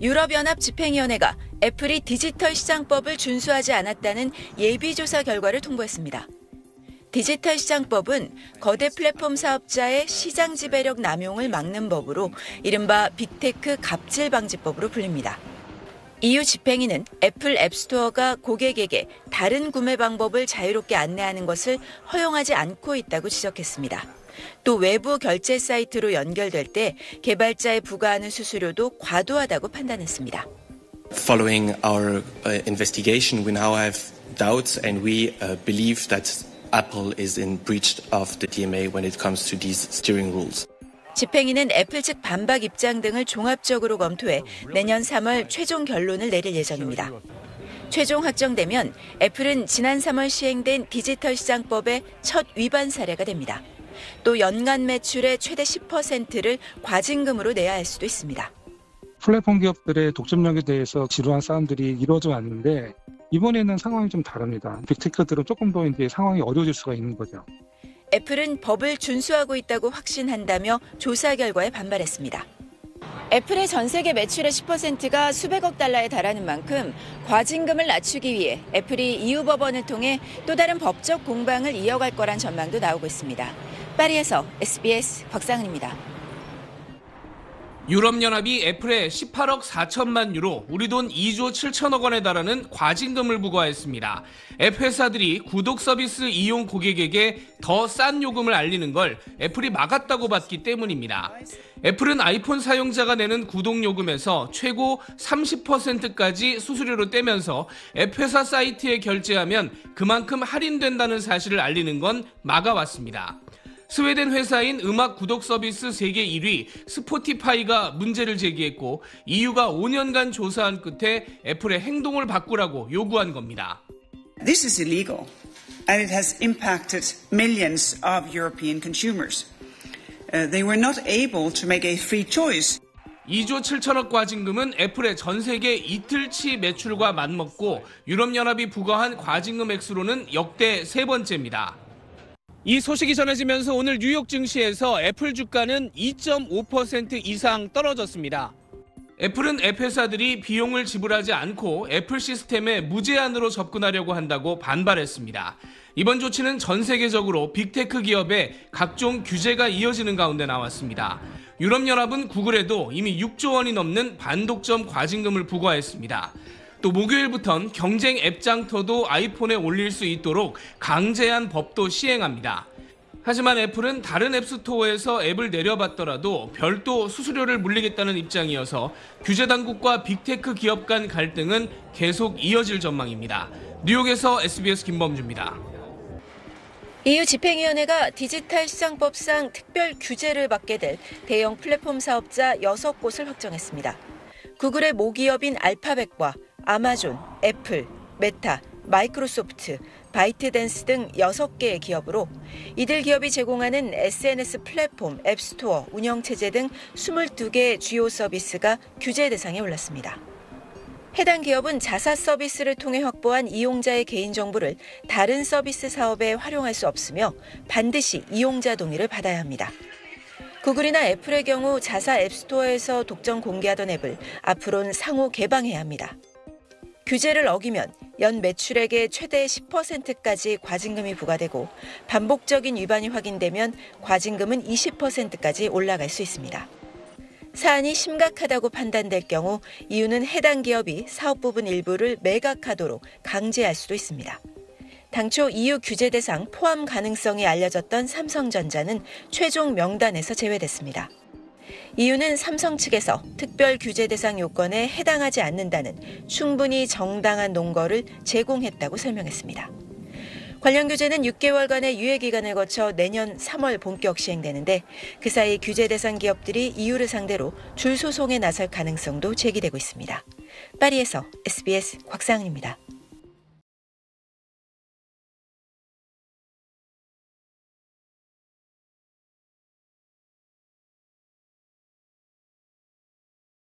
유럽연합 집행위원회가 애플이 디지털 시장법을 준수하지 않았다는 예비조사 결과를 통보했습니다. 디지털 시장법은 거대 플랫폼 사업자의 시장 지배력 남용을 막는 법으로 이른바 빅테크 갑질 방지법으로 불립니다. EU 집행위는 애플 앱스토어가 고객에게 다른 구매 방법을 자유롭게 안내하는 것을 허용하지 않고 있다고 지적했습니다. 또 외부 결제 사이트로 연결될 때 개발자에 부과하는 수수료도 과도하다고 판단했습니다. Following our investigation, we now have doubts and we believe that Apple is in breach of the DMA when it comes to these steering rules. 집행위는 애플 측 반박 입장 등을 종합적으로 검토해 내년 3월 최종 결론을 내릴 예정입니다. 최종 확정되면 애플은 지난 3월 시행된 디지털 시장법의 첫 위반 사례가 됩니다. 또 연간 매출의 최대 10%를 과징금으로 내야 할 수도 있습니다. 플랫폼 기업들의 독점력에 대해서 지루한 싸움들이 이루어져 왔는데 이번에는 상황이 좀 다릅니다. 빅테크들은 조금 더 이제 상황이 어려워질 수가 있는 거죠. 애플은 법을 준수하고 있다고 확신한다며 조사 결과에 반발했습니다. 애플의 전 세계 매출의 10%가 수백억 달러에 달하는 만큼 과징금을 낮추기 위해 애플이 EU 법원을 통해 또 다른 법적 공방을 이어갈 거란 전망도 나오고 있습니다. 파리에서 SBS 곽상은입니다. 유럽연합이 애플에 18억 4천만 유로, 우리 돈 2조 7천억 원에 달하는 과징금을 부과했습니다. 앱 회사들이 구독 서비스 이용 고객에게 더 싼 요금을 알리는 걸 애플이 막았다고 봤기 때문입니다. 애플은 아이폰 사용자가 내는 구독 요금에서 최고 30%까지 수수료로 떼면서 앱 회사 사이트에 결제하면 그만큼 할인된다는 사실을 알리는 건 막아왔습니다. 스웨덴 회사인 음악 구독 서비스 세계 1위 스포티파이가 문제를 제기했고 EU가 5년간 조사한 끝에 애플의 행동을 바꾸라고 요구한 겁니다. This is illegal and it has impacted millions of European consumers. They were not able to make a free choice. 2조 7천억 과징금은 애플의 전 세계 이틀치 매출과 맞먹고 유럽연합이 부과한 과징금 액수로는 역대 세 번째입니다. 이 소식이 전해지면서 오늘 뉴욕 증시에서 애플 주가는 2.5% 이상 떨어졌습니다. 애플은 앱 회사들이 비용을 지불하지 않고 애플 시스템에 무제한으로 접근하려고 한다고 반발했습니다. 이번 조치는 전 세계적으로 빅테크 기업의 각종 규제가 이어지는 가운데 나왔습니다. 유럽연합은 구글에도 이미 6조 원이 넘는 반독점 과징금을 부과했습니다. 또 목요일부턴 경쟁 앱 장터도 아이폰에 올릴 수 있도록 강제한 법도 시행합니다. 하지만 애플은 다른 앱스토어에서 앱을 내려받더라도 별도 수수료를 물리겠다는 입장이어서 규제 당국과 빅테크 기업 간 갈등은 계속 이어질 전망입니다. 뉴욕에서 SBS 김범주입니다. EU 집행위원회가 디지털 시장법상 특별 규제를 받게 될 대형 플랫폼 사업자 6곳을 확정했습니다. 구글의 모기업인 알파벳과 아마존, 애플, 메타, 마이크로소프트, 바이트댄스 등 6개의 기업으로 이들 기업이 제공하는 SNS 플랫폼, 앱스토어, 운영체제 등 22개의 주요 서비스가 규제 대상에 올랐습니다. 해당 기업은 자사 서비스를 통해 확보한 이용자의 개인정보를 다른 서비스 사업에 활용할 수 없으며 반드시 이용자 동의를 받아야 합니다. 구글이나 애플의 경우 자사 앱스토어에서 독점 공개하던 앱을 앞으로는 상호 개방해야 합니다. 규제를 어기면 연 매출액의 최대 10%까지 과징금이 부과되고 반복적인 위반이 확인되면 과징금은 20%까지 올라갈 수 있습니다. 사안이 심각하다고 판단될 경우 EU는 해당 기업이 사업 부분 일부를 매각하도록 강제할 수도 있습니다. 당초 EU 규제 대상 포함 가능성이 알려졌던 삼성전자는 최종 명단에서 제외됐습니다. EU는 삼성 측에서 특별 규제 대상 요건에 해당하지 않는다는 충분히 정당한 논거를 제공했다고 설명했습니다. 관련 규제는 6개월간의 유예 기간을 거쳐 내년 3월 본격 시행되는데 그 사이 규제 대상 기업들이 EU를 상대로 줄 소송에 나설 가능성도 제기되고 있습니다. 파리에서 SBS 곽상은입니다.